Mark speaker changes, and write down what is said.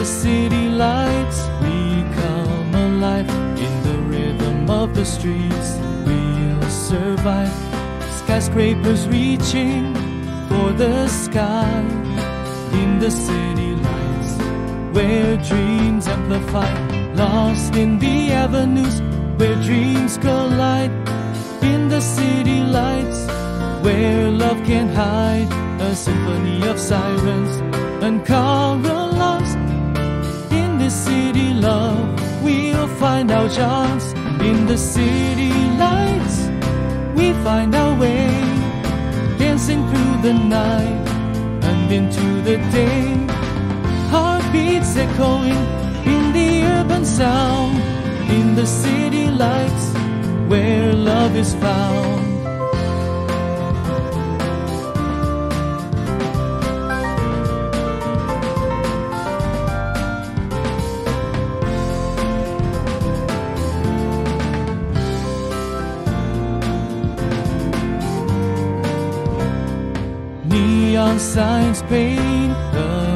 Speaker 1: the city lights, we come alive. In the rhythm of the streets, we'll survive. Skyscrapers reaching for the sky. In the city lights, where dreams amplify. Lost in the avenues, where dreams collide. In the city lights, where love can hide. A symphony of sirens, uncovered lost. In the city love, we'll find our chance. In the city lights, we find our way, dancing through the night and into the day. Heartbeats echoing in the urban sound. In the city lights, where love is found. Neon signs paint the